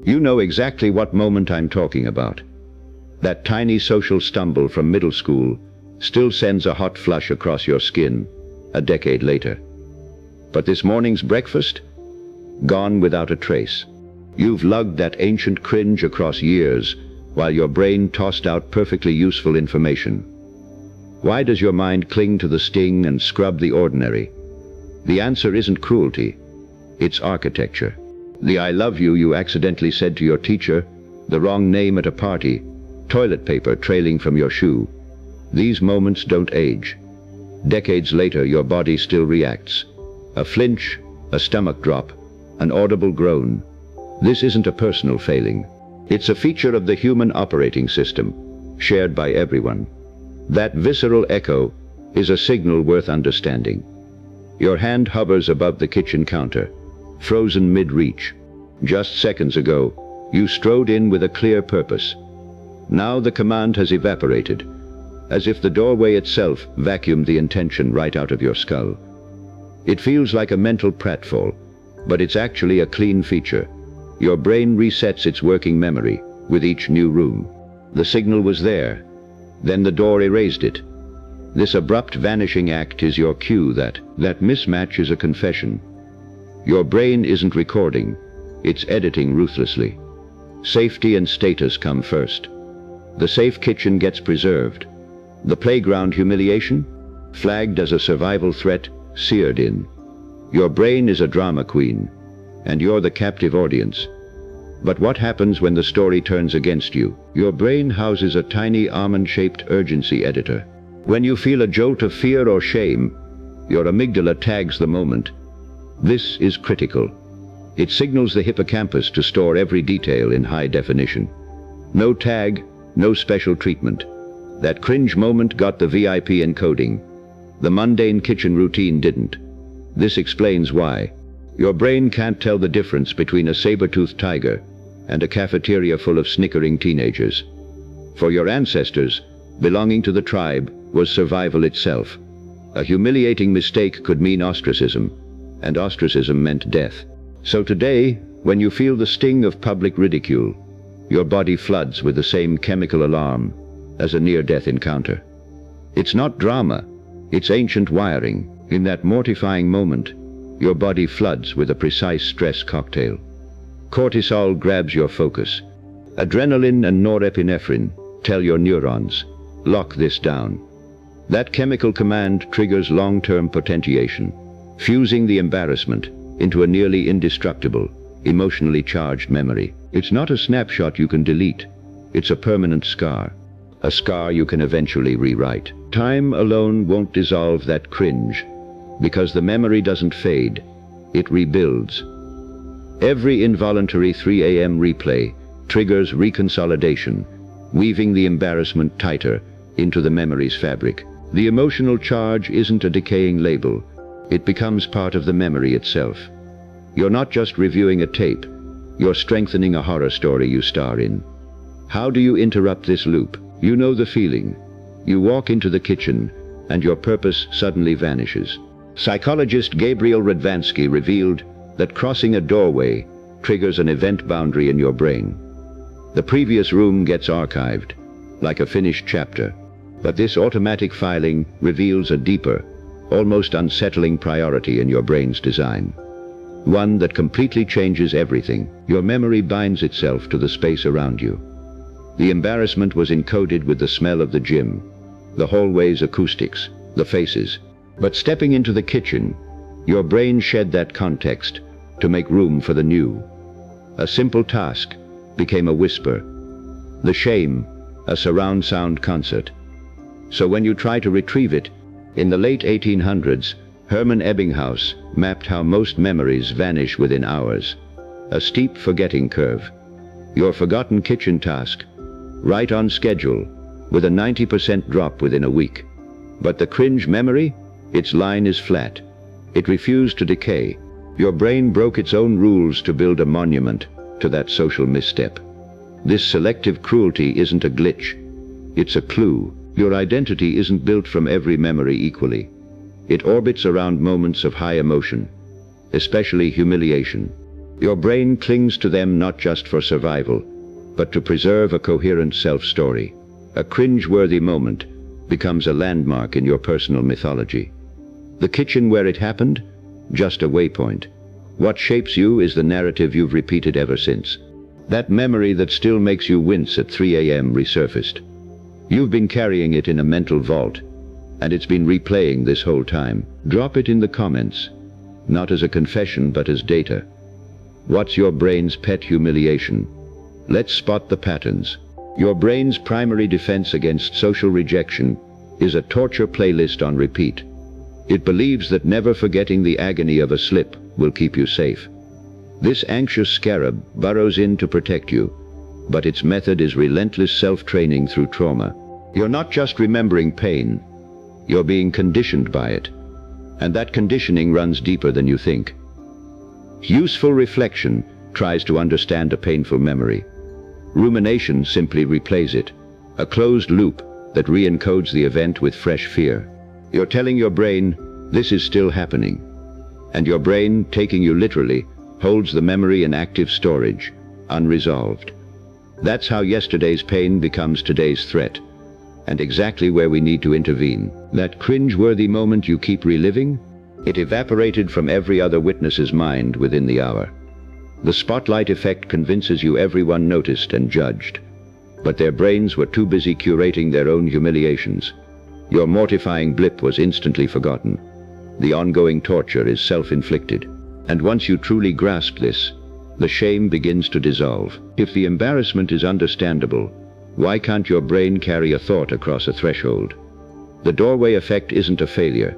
You know exactly what moment I'm talking about. That tiny social stumble from middle school still sends a hot flush across your skin a decade later. But this morning's breakfast? Gone without a trace. You've lugged that ancient cringe across years while your brain tossed out perfectly useful information. Why does your mind cling to the sting and scrub the ordinary? The answer isn't cruelty, it's architecture. The "I love you" you accidentally said to your teacher, the wrong name at a party, toilet paper trailing from your shoe. These moments don't age. Decades later, your body still reacts. A flinch, a stomach drop, an audible groan. This isn't a personal failing. It's a feature of the human operating system, shared by everyone. That visceral echo is a signal worth understanding. Your hand hovers above the kitchen counter, frozen mid-reach. Just seconds ago, you strode in with a clear purpose. Now the command has evaporated, as if the doorway itself vacuumed the intention right out of your skull. It feels like a mental pratfall, but it's actually a clean feature. Your brain resets its working memory with each new room. The signal was there, then the door erased it. This abrupt vanishing act is your cue that mismatch is a confession. Your brain isn't recording, it's editing ruthlessly. Safety and status come first. The safe kitchen gets preserved. The playground humiliation, flagged as a survival threat, seared in. Your brain is a drama queen, and you're the captive audience. But what happens when the story turns against you? Your brain houses a tiny almond-shaped urgency editor. When you feel a jolt of fear or shame, your amygdala tags the moment. This is critical. It signals the hippocampus to store every detail in high definition. No tag, no special treatment. That cringe moment got the VIP encoding. The mundane kitchen routine didn't. This explains why. Your brain can't tell the difference between a saber-toothed tiger and a cafeteria full of snickering teenagers. For your ancestors, belonging to the tribe was survival itself. A humiliating mistake could mean ostracism, and ostracism meant death. So today, when you feel the sting of public ridicule, your body floods with the same chemical alarm as a near-death encounter. It's not drama, it's ancient wiring. In that mortifying moment, your body floods with a precise stress cocktail. Cortisol grabs your focus. Adrenaline and norepinephrine tell your neurons, lock this down. That chemical command triggers long-term potentiation, fusing the embarrassment into a nearly indestructible, emotionally charged memory. It's not a snapshot you can delete. It's a permanent scar. A scar you can eventually rewrite. Time alone won't dissolve that cringe, because the memory doesn't fade, it rebuilds. Every involuntary 3 a.m. replay triggers reconsolidation, weaving the embarrassment tighter into the memory's fabric. The emotional charge isn't a decaying label, it becomes part of the memory itself. You're not just reviewing a tape, you're strengthening a horror story you star in. How do you interrupt this loop? You know the feeling. You walk into the kitchen, and your purpose suddenly vanishes. Psychologist Gabriel Radvansky revealed that crossing a doorway triggers an event boundary in your brain. The previous room gets archived, like a finished chapter. But this automatic filing reveals a deeper, almost unsettling priority in your brain's design. One that completely changes everything. Your memory binds itself to the space around you. The embarrassment was encoded with the smell of the gym, the hallway's acoustics, the faces. But stepping into the kitchen, your brain shed that context to make room for the new. A simple task became a whisper. The shame, a surround sound concert. So when you try to retrieve it, in the late 1800s, Hermann Ebbinghaus mapped how most memories vanish within hours. A steep forgetting curve. Your forgotten kitchen task, right on schedule, with a 90% drop within a week. But the cringe memory? Its line is flat. It refused to decay. Your brain broke its own rules to build a monument to that social misstep. This selective cruelty isn't a glitch. It's a clue. Your identity isn't built from every memory equally. It orbits around moments of high emotion, especially humiliation. Your brain clings to them not just for survival, but to preserve a coherent self-story. A cringe-worthy moment becomes a landmark in your personal mythology. The kitchen where it happened? Just a waypoint. What shapes you is the narrative you've repeated ever since. That memory that still makes you wince at 3 a.m. resurfaced. You've been carrying it in a mental vault, and it's been replaying this whole time. Drop it in the comments, not as a confession but as data. What's your brain's pet humiliation? Let's spot the patterns. Your brain's primary defense against social rejection is a torture playlist on repeat. It believes that never forgetting the agony of a slip will keep you safe. This anxious scarab burrows in to protect you, but its method is relentless self-training through trauma. You're not just remembering pain, you're being conditioned by it. And that conditioning runs deeper than you think. Useful reflection tries to understand a painful memory. Rumination simply replays it, a closed loop that re-encodes the event with fresh fear. You're telling your brain, this is still happening. And your brain, taking you literally, holds the memory in active storage, unresolved. That's how yesterday's pain becomes today's threat, and exactly where we need to intervene. That cringe-worthy moment you keep reliving? It evaporated from every other witness's mind within the hour. The spotlight effect convinces you everyone noticed and judged, but their brains were too busy curating their own humiliations. Your mortifying blip was instantly forgotten. The ongoing torture is self-inflicted. And once you truly grasp this, the shame begins to dissolve. If the embarrassment is understandable, why can't your brain carry a thought across a threshold? The doorway effect isn't a failure.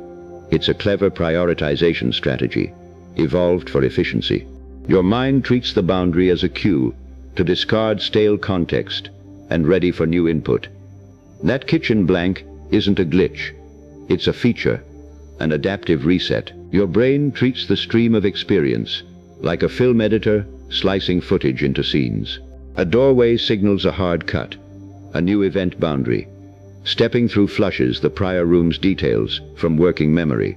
It's a clever prioritization strategy, evolved for efficiency. Your mind treats the boundary as a cue to discard stale context and ready for new input. That kitchen blank isn't a glitch. It's a feature, an adaptive reset. Your brain treats the stream of experience like a film editor slicing footage into scenes. A doorway signals a hard cut, a new event boundary. Stepping through flushes the prior room's details from working memory,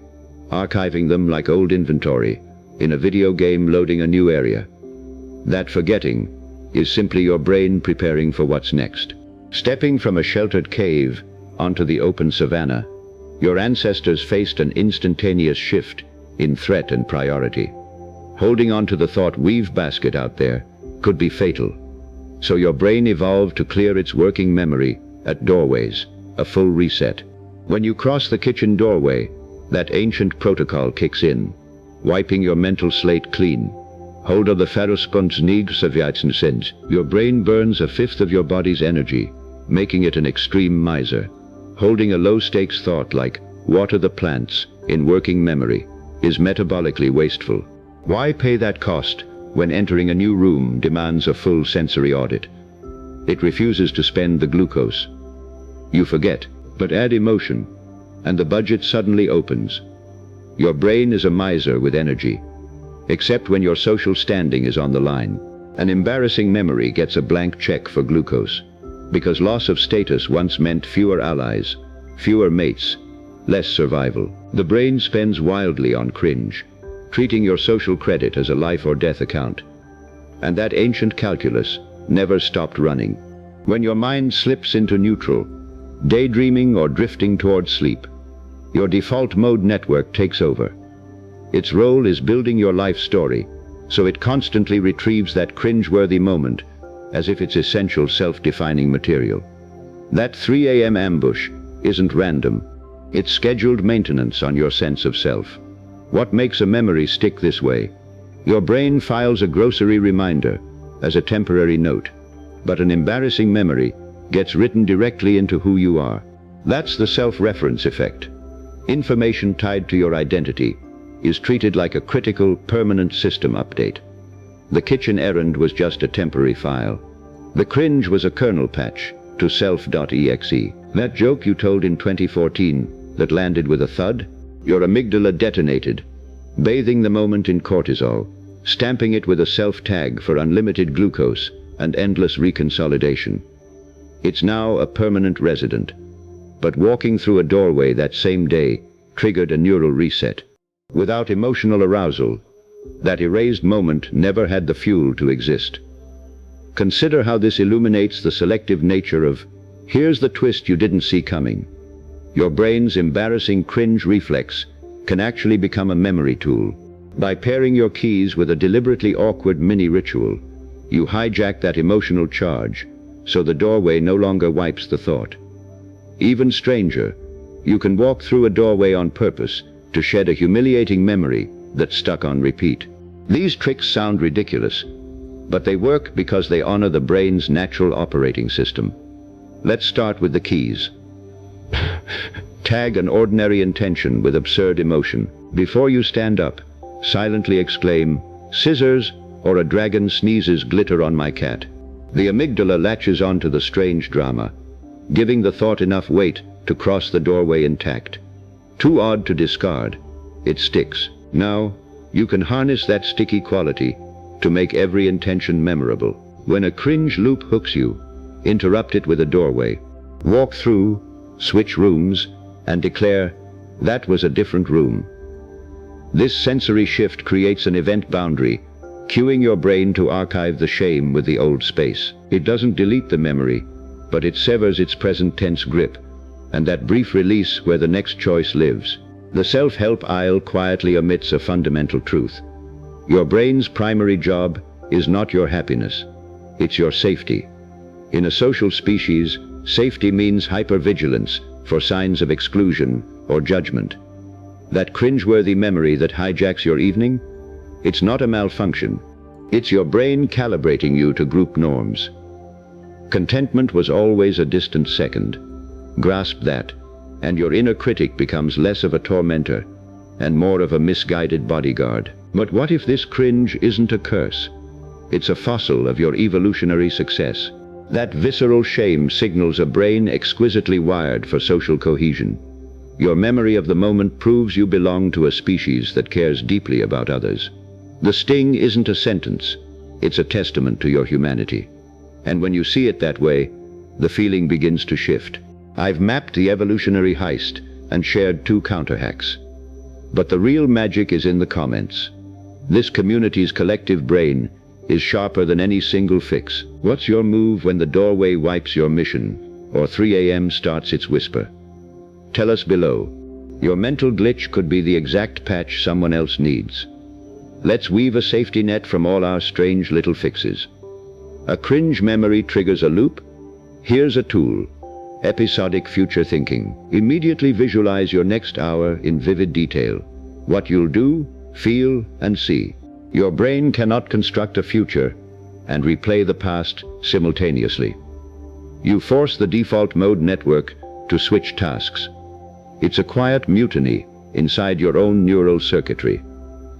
archiving them like old inventory in a video game loading a new area. That forgetting is simply your brain preparing for what's next. Stepping from a sheltered cave onto the open savanna, your ancestors faced an instantaneous shift in threat and priority. Holding on to the thought weave basket out there could be fatal. So your brain evolved to clear its working memory at doorways, a full reset. When you cross the kitchen doorway, that ancient protocol kicks in, wiping your mental slate clean. Holder the your brain burns a fifth of your body's energy, making it an extreme miser. Holding a low-stakes thought like, water the plants, in working memory, is metabolically wasteful. Why pay that cost when entering a new room demands a full sensory audit? It refuses to spend the glucose. You forget, but add emotion, and the budget suddenly opens. Your brain is a miser with energy, except when your social standing is on the line. An embarrassing memory gets a blank check for glucose, because loss of status once meant fewer allies, fewer mates, less survival. The brain spends wildly on cringe, treating your social credit as a life or death account. And that ancient calculus never stopped running. When your mind slips into neutral, daydreaming or drifting towards sleep, your default mode network takes over. Its role is building your life story, so it constantly retrieves that cringe-worthy moment as if it's essential self-defining material. That 3 a.m. ambush isn't random. It's scheduled maintenance on your sense of self. What makes a memory stick this way? Your brain files a grocery reminder as a temporary note, but an embarrassing memory gets written directly into who you are. That's the self-reference effect. Information tied to your identity is treated like a critical, permanent system update. The kitchen errand was just a temporary file. The cringe was a kernel patch to self.exe. That joke you told in 2014 that landed with a thud? Your amygdala detonated, bathing the moment in cortisol, stamping it with a self-tag for unlimited glucose and endless reconsolidation. It's now a permanent resident. But walking through a doorway that same day triggered a neural reset. Without emotional arousal, That erased moment never had the fuel to exist. Consider how this illuminates the selective nature of, here's the twist you didn't see coming. Your brain's embarrassing cringe reflex can actually become a memory tool. By pairing your keys with a deliberately awkward mini ritual, you hijack that emotional charge, so the doorway no longer wipes the thought. Even stranger, you can walk through a doorway on purpose to shed a humiliating memory that's stuck on repeat. These tricks sound ridiculous, but they work because they honor the brain's natural operating system. Let's start with the keys. Tag an ordinary intention with absurd emotion. Before you stand up, silently exclaim, "Scissors," or "A dragon sneezes glitter on my cat." The amygdala latches onto the strange drama, giving the thought enough weight to cross the doorway intact. Too odd to discard, it sticks. Now, you can harness that sticky quality to make every intention memorable. When a cringe loop hooks you, interrupt it with a doorway. Walk through, switch rooms, and declare, "That was a different room." This sensory shift creates an event boundary, cueing your brain to archive the shame with the old space. It doesn't delete the memory, but it severs its present tense grip, and that brief release where the next choice lives. The self-help aisle quietly omits a fundamental truth. Your brain's primary job is not your happiness, it's your safety. In a social species, safety means hypervigilance for signs of exclusion or judgment. That cringeworthy memory that hijacks your evening, it's not a malfunction. It's your brain calibrating you to group norms. Contentment was always a distant second. Grasp that, and your inner critic becomes less of a tormentor and more of a misguided bodyguard. But what if this cringe isn't a curse? It's a fossil of your evolutionary success. That visceral shame signals a brain exquisitely wired for social cohesion. Your memory of the moment proves you belong to a species that cares deeply about others. The sting isn't a sentence, it's a testament to your humanity. And when you see it that way, the feeling begins to shift. I've mapped the evolutionary heist and shared 2 counterhacks. But the real magic is in the comments. This community's collective brain is sharper than any single fix. What's your move when the doorway wipes your mission, or 3 a.m. starts its whisper? Tell us below. Your mental glitch could be the exact patch someone else needs. Let's weave a safety net from all our strange little fixes. A cringe memory triggers a loop? Here's a tool. Episodic future thinking. Immediately visualize your next hour in vivid detail. What you'll do, feel, and see. Your brain cannot construct a future and replay the past simultaneously. You force the default mode network to switch tasks. It's a quiet mutiny inside your own neural circuitry,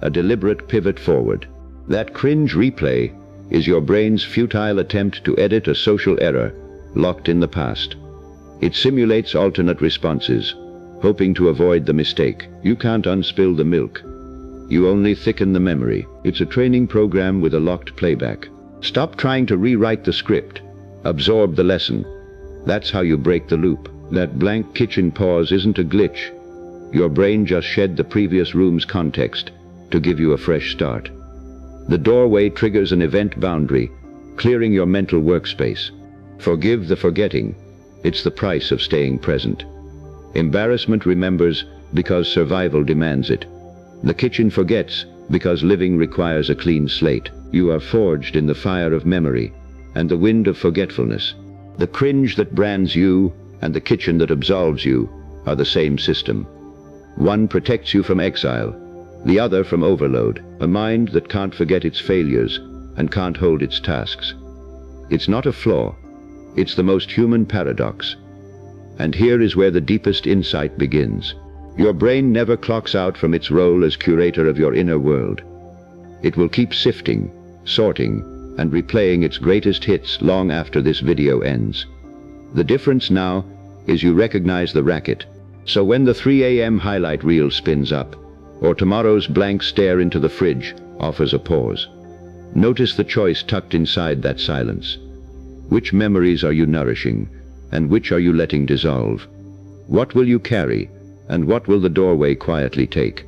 a deliberate pivot forward. That cringe replay is your brain's futile attempt to edit a social error locked in the past. It simulates alternate responses, hoping to avoid the mistake. You can't unspill the milk. You only thicken the memory. It's a training program with a locked playback. Stop trying to rewrite the script. Absorb the lesson. That's how you break the loop. That blank kitchen pause isn't a glitch. Your brain just shed the previous room's context to give you a fresh start. The doorway triggers an event boundary, clearing your mental workspace. Forgive the forgetting. It's the price of staying present. Embarrassment remembers because survival demands it. The kitchen forgets because living requires a clean slate. You are forged in the fire of memory and the wind of forgetfulness. The cringe that brands you and the kitchen that absolves you are the same system. One protects you from exile, the other from overload, a mind that can't forget its failures and can't hold its tasks. It's not a flaw, it's the most human paradox. And here is where the deepest insight begins. Your brain never clocks out from its role as curator of your inner world. It will keep sifting, sorting, and replaying its greatest hits long after this video ends. The difference now is you recognize the racket. So when the 3 a.m. highlight reel spins up, or tomorrow's blank stare into the fridge offers a pause, notice the choice tucked inside that silence. Which memories are you nourishing, and which are you letting dissolve? What will you carry, and what will the doorway quietly take?